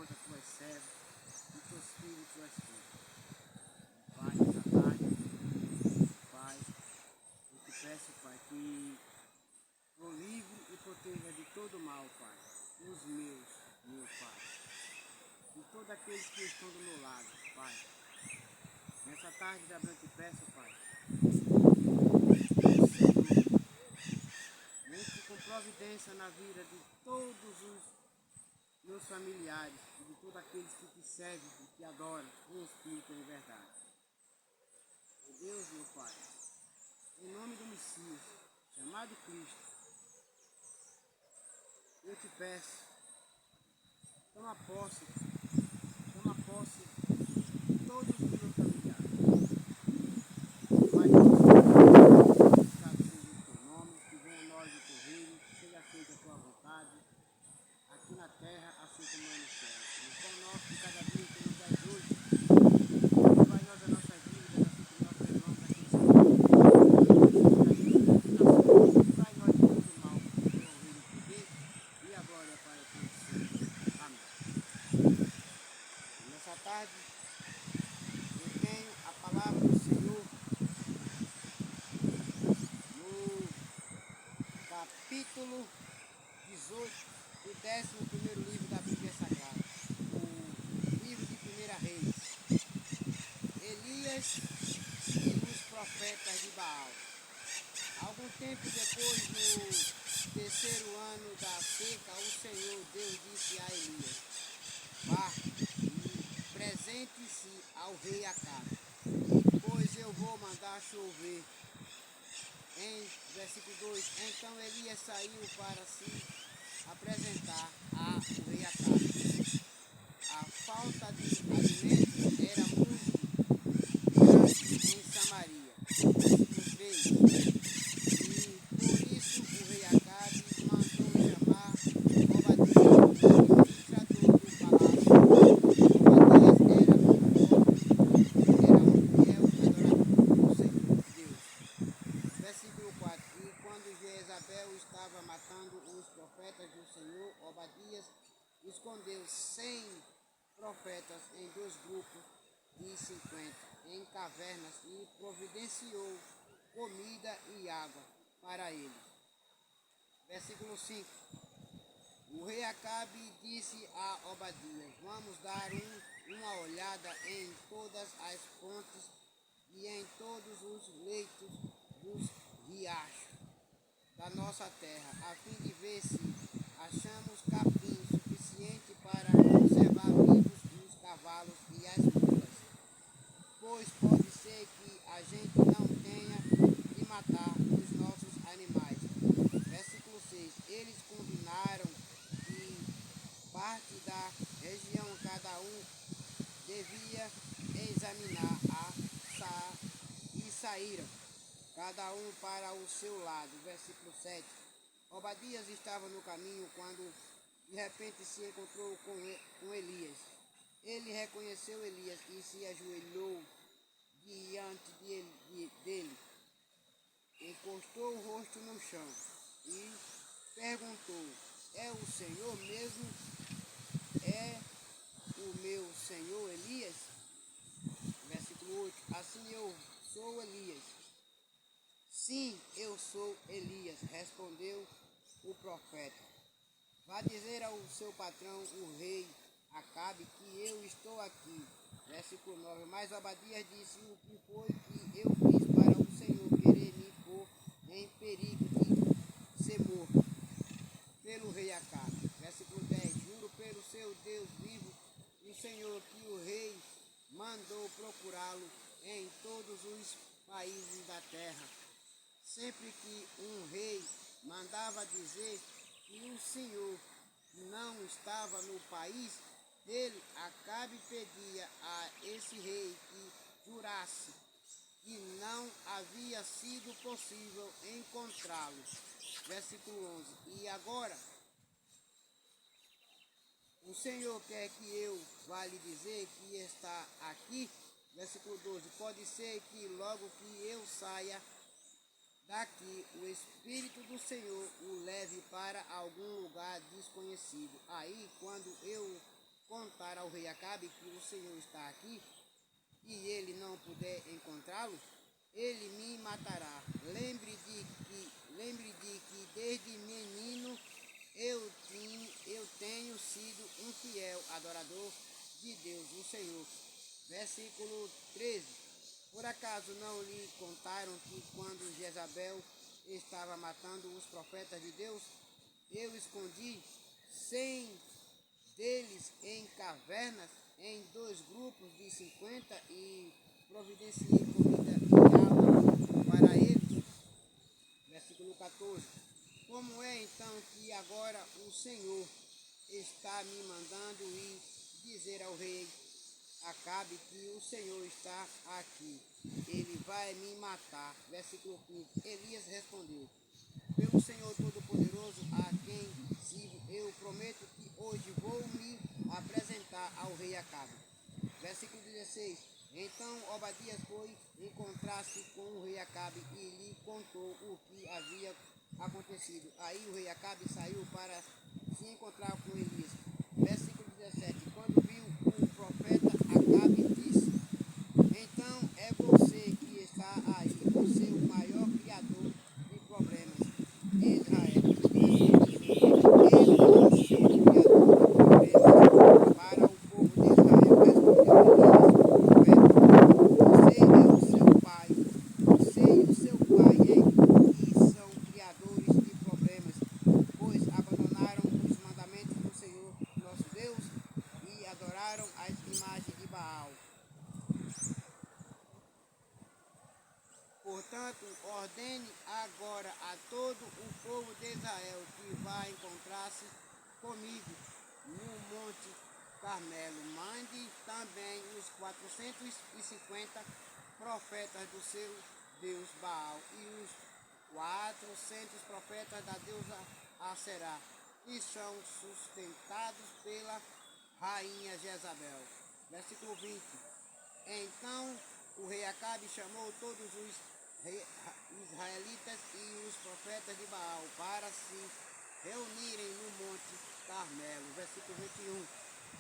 esposa, tuas servas, e teus filhos e tuas filhas. Pai, nessa tarde, Pai, eu te peço, Pai, que o livre e proteja de todo mal, Pai, os meus, meu Pai, e todos aqueles que estão do meu lado, Pai. Nessa tarde, Gabriel, eu te peço, Pai, o Senhor, entre com providência na vida de todos os meus familiares e de todos aqueles que te servem e te adoram em espírito e em verdade. Meu Deus, meu Pai, em nome do Messias, chamado Cristo, eu te peço, toma posse de todos os meus familiares. Pai, santificado seja o teu nome, que venha a nós o teu reino, que seja feita a tua vontade, aqui na terra, assim como é no céu. O pão nosso de cada dia que nos dás hoje, perdoai nós as nossas dívidas, assim como nós perdoamos aqueles que nos livrai nós de todo mal, porque é o reino, o poder e a glória para todos sempre. Amém. Nessa tarde, eu tenho a palavra do Senhor no capítulo 18 do 11º livro da Bíblia Sagrada, o livro de 1 Reis, Elias e os profetas de Baal. Algum tempo depois, no terceiro ano da seca, o Senhor Deus disse a Elias: vá e presente-se ao rei Acabe, pois eu vou mandar chover. Em versículo 2, então Elias saiu para se apresentar ao rei Acabe. A falta de alimento era muito grande em Samaria. Versículo 3, e por isso o rei Acabe mandou chamar Obadias, o administrador do palácio. Obadias era um fiel adorador do Senhor Deus. Versículo 4, e quando Jezabel estava matando os profetas do Senhor, Obadias escondeu 100 profetas em 2 grupos de 50 em cavernas e providenciou comida e água para eles. Versículo 5, o rei Acabe disse a Obadias: vamos dar uma olhada em todas as fontes e em todos os leitos dos riachos da nossa terra, a fim de ver se achamos capim suficiente para conservar vivos os cavalos e as mulas, pois pode ser que a gente não tenha de matar os nossos animais. Versículo 6, eles combinaram que parte da região cada um devia examinar e saíram, cada um para o seu lado. Versículo 7. Obadias estava no caminho quando de repente se encontrou com Elias. Ele reconheceu Elias e se ajoelhou diante dele, encostou o rosto no chão e perguntou: é o Senhor mesmo? É o meu Senhor Elias? Versículo 8. Assim eu sou Elias. Sim, eu sou Elias, respondeu o profeta. Vá dizer ao seu patrão, o rei Acabe, que eu estou aqui. Versículo 9. Mas Obadias disse: o que foi que eu fiz para o Senhor querer me pôr em perigo de ser morto pelo rei Acabe? Versículo 10. Juro pelo seu Deus vivo, o Senhor, que o rei mandou procurá-lo em todos os países da terra. Sempre que um rei mandava dizer que o Senhor não estava no país dele, Acabe pedia a esse rei que jurasse que não havia sido possível encontrá-lo. Versículo 11. E agora, o Senhor quer que eu vá lhe dizer que está aqui? Versículo 12. Pode ser que logo que eu saia daqui, o Espírito do Senhor o leve para algum lugar desconhecido. Aí, quando eu contar ao rei Acabe que o Senhor está aqui, e ele não puder encontrá-lo, ele me matará. Lembre de que desde menino eu tenho sido um fiel adorador de Deus, o Senhor. Versículo 13. Por acaso não lhe contaram que quando Jezabel estava matando os profetas de Deus, eu escondi 100 deles em cavernas, em 2 grupos de 50 e providenciei comida e água para eles. Versículo 14. Como é então que agora o Senhor está me mandando ir dizer ao rei Acabe que o Senhor está aqui, ele vai me matar. Versículo 15. Elias respondeu: pelo Senhor Todo-Poderoso, a quem sirvo, eu prometo que hoje vou me apresentar ao rei Acabe. Versículo 16. Então Obadias foi encontrar-se com o rei Acabe e lhe contou o que havia acontecido. Aí o rei Acabe saiu para se encontrar com Elias. Versículo 17. Quando viu o profeta, Acabe disse: então é você que está aí, você o maior criador de problemas de Israel. Ele não criador de problemas para o povo de Israel. Respondeu Elias, o profeta: você é o seu pai, você e o seu pai que são criadores de problemas, pois abandonaram os mandamentos do Senhor nosso Deus e adoraram as imagens de Baal. Portanto, ordene agora a todo o povo de Israel que vai encontrar-se comigo no Monte Carmelo. Mande também os 450 profetas do seu Deus Baal e os 400 profetas da deusa Aserá, que são sustentados pela rainha Jezabel. Versículo 20. Então o rei Acabe chamou todos os israelitas e os profetas de Baal para se reunirem no Monte Carmelo. Versículo 21.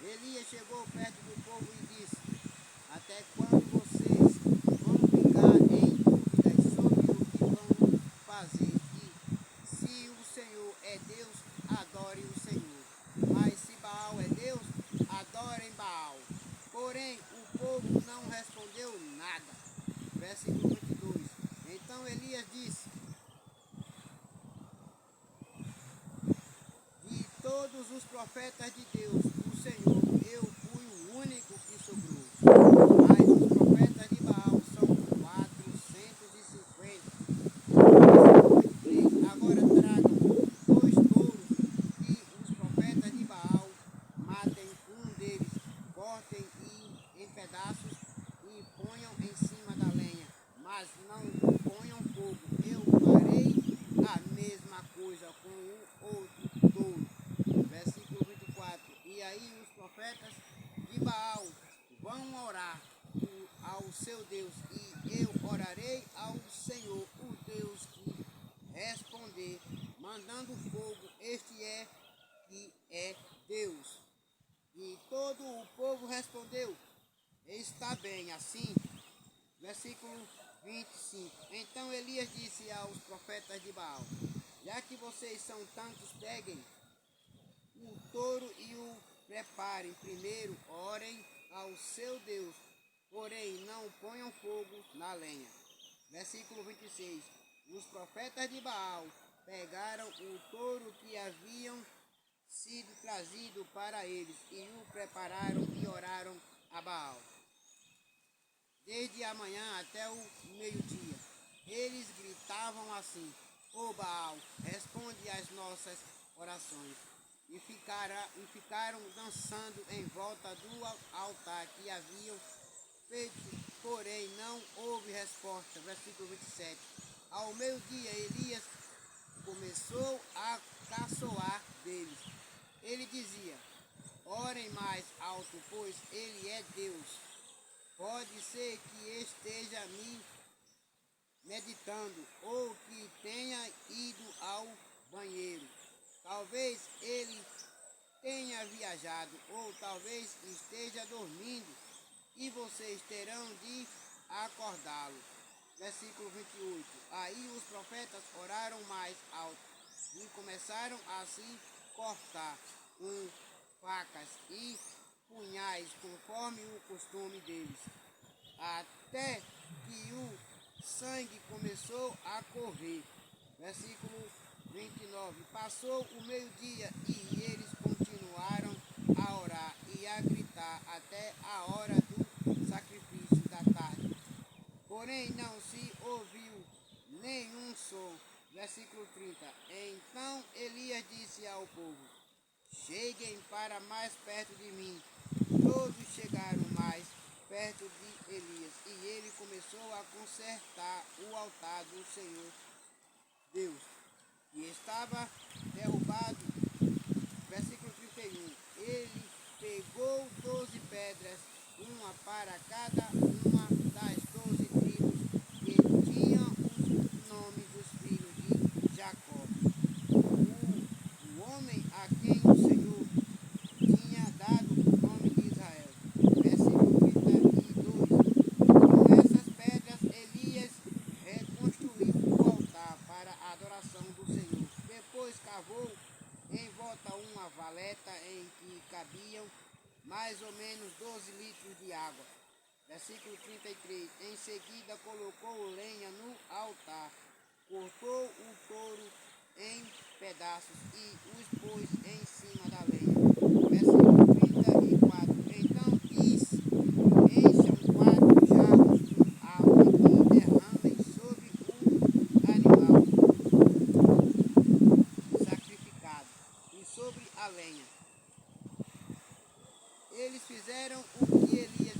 Elias chegou perto do povo e disse: até quando vocês vão ficar em dúvidas sobre o que vão fazer? E se o Senhor é Deus, adore o Senhor. Mas se Baal é Deus, adorem Baal. Porém, o povo não respondeu nada. Versículo 22. Então Elias disse: de todos os profetas de Deus, o Senhor, eu fui o único que sobrou. Mas os profetas de Baal são 450. Versículo 23. Agora tragam 2 touros e os profetas de Baal matem um deles, cortem em pedaços e ponham em cima da lenha, mas não ponham fogo. Eu farei a mesma coisa com o outro touro. Versículo 24. E aí os profetas de Baal vão orar ao seu Deus, e eu orarei ao Senhor, o Deus que responder, mandando fogo. Este é que é Deus. E todo o povo respondeu: está bem assim. Versículo 25. Então Elias disse aos profetas de Baal: já que vocês são tantos, peguem o touro e o preparem. Primeiro orem ao seu Deus, porém não ponham fogo na lenha. Versículo 26. Os profetas de Baal pegaram o touro que haviam sido trazido para eles e o prepararam e oraram a Baal desde a manhã até o meio-dia. Eles gritavam assim: ó Baal, responde às nossas orações. E ficaram dançando em volta do altar que haviam feito, porém não houve resposta. Versículo 27. Ao meio-dia Elias começou a caçoar deles. Ele dizia: orem mais alto, pois ele é Deus. Pode ser que esteja me meditando ou que tenha ido ao banheiro. Talvez ele tenha viajado, ou talvez esteja dormindo, e vocês terão de acordá-lo. Versículo 28. Aí os profetas oraram mais alto e começaram a se cortar com facas e punhais, conforme o costume deles, até que o sangue começou a correr. Versículo 29. Passou o meio-dia e eles continuaram a orar e a gritar até a hora do sacrifício da tarde. Porém não se ouviu nenhum som. Versículo 30. Então Elias disse ao povo: cheguem para mais perto de mim. Todos chegaram mais perto de Elias, e ele começou a consertar o altar do Senhor Deus, que estava derrubado. Versículo 31. Ele pegou 12 pedras, uma para cada uma das 12 tribos que tinham os nomes dos filhos de Jacó. O homem a quem o Senhor tinha dado o nome de Israel. Versículo 32. Com essas pedras, Elias reconstruiu o altar para a adoração do Senhor. Depois cavou em volta uma valeta em que cabiam mais ou menos 12 litros de água. Versículo 33. Em seguida colocou lenha no altar, cortou o touro em pedaços e os pôs em cima da lenha. Versículo 34. Então disse: encham 4 jarros com água e derramem sobre o animal sacrificado e sobre a lenha. Eles fizeram o que Elias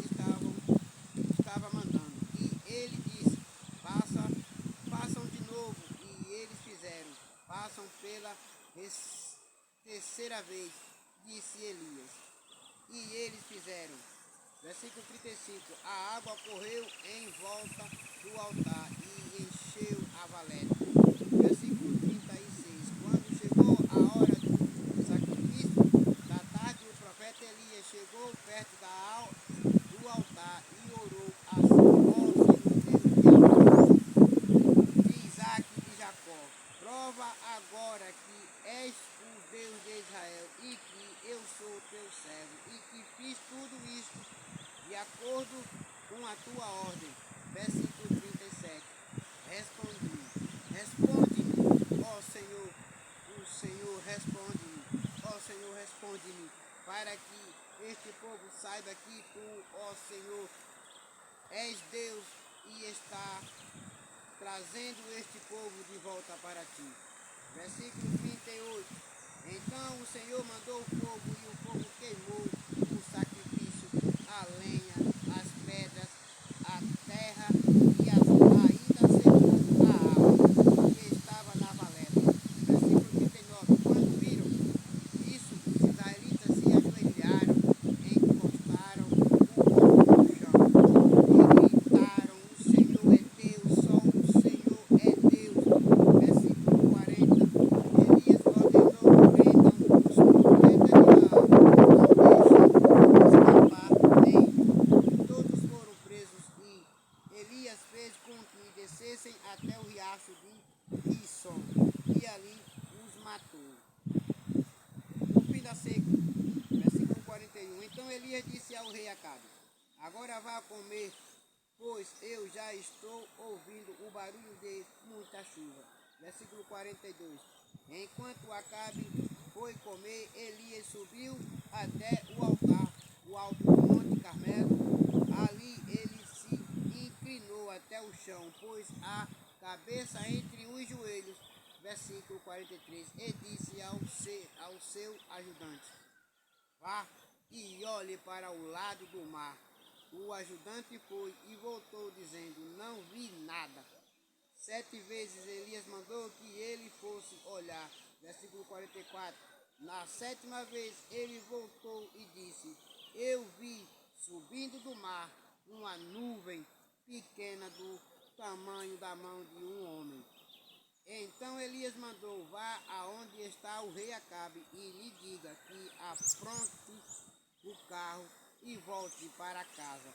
estava mandando. E ele disse: façam de novo. E eles fizeram. Façam pela terceira vez, disse Elias. E eles fizeram. Versículo 35. A água correu em volta do altar e encheu a valeta. Versículo 36. Quando chegou a hora do sacrifício da tarde, o profeta Elias chegou perto do altar e orou assim: ó Senhor Deus de Abraão, de Isaac e de Jacó, prova agora que és o Deus de Israel e que eu sou teu servo e que fiz tudo isto de acordo com a tua ordem. Versículo 37. Responde-me, ó Senhor, o Senhor responde-me, ó Senhor responde-me, para que este povo saiba que tu, ó Senhor, és Deus e está trazendo este povo de volta para ti. Versículo 38. Então o Senhor mandou o fogo e o fogo queimou o sacrifício, a lenha, as pedras, a terra e ainda secou a água que estava na valeta. Versículo 39. Quando viram isso, os israelitas se ajoelharam, encostaram o rosto no chão e gritaram: o Senhor é Deus, só o Senhor é Deus. Versículo 40. Elias ordenou: prendam os profetas de Baal, não deixem escapar nenhum. Todos foram presos e Elias fez com que descessem até o riacho de Quisson e ali os matou. O fim da seca. Versículo 41. Então Elias disse ao rei Acabe: agora vá comer, pois eu já estou ouvindo o barulho de muita chuva. Versículo 42. Enquanto Acabe foi comer, Elias subiu até o altar, o alto do Monte Carmelo. Ali ele se inclinou até o chão, pôs a cabeça entre os joelhos. Versículo 43. E disse ao seu ajudante: vá e olhe para o lado do mar. O ajudante foi e voltou dizendo: não vi nada. 7 vezes Elias mandou que ele fosse olhar. Versículo 44. Na 7ª vez ele voltou e disse: eu vi subindo do mar uma nuvem pequena do tamanho da mão de um homem. Então Elias mandou: vá aonde está o rei Acabe e lhe diga que apronte o carro e volte para casa.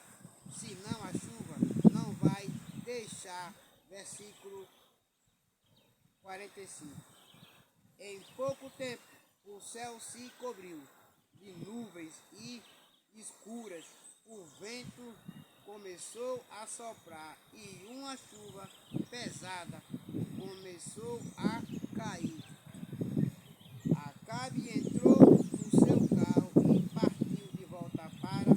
Senão a chuva não vai deixar. Versículo 45. Em pouco tempo o céu se cobriu de nuvens e escuras. O vento começou a soprar e uma chuva pesada começou a cair. Acabe entrou no seu carro e partiu de volta para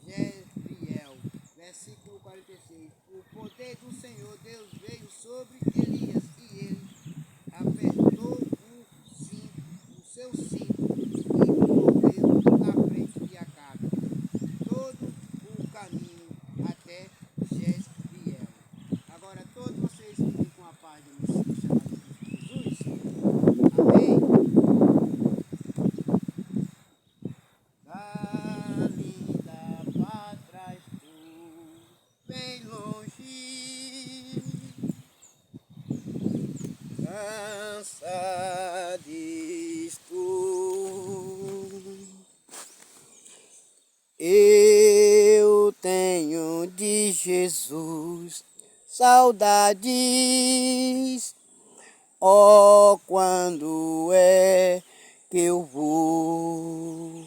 Jezreel. Versículo 46. O poder do Senhor Deus veio sobre Elias e ele apertou o seu cinto e correu na frente de Acabe todo o caminho até Jezreel. Agora todos vocês fiquem com a paz do Messias chamado Cristo Jesus. Amém. Da linda pra trás tu, bem longe, cansares tu. Eu tenho de Jesus saudades, oh, quando é que eu vou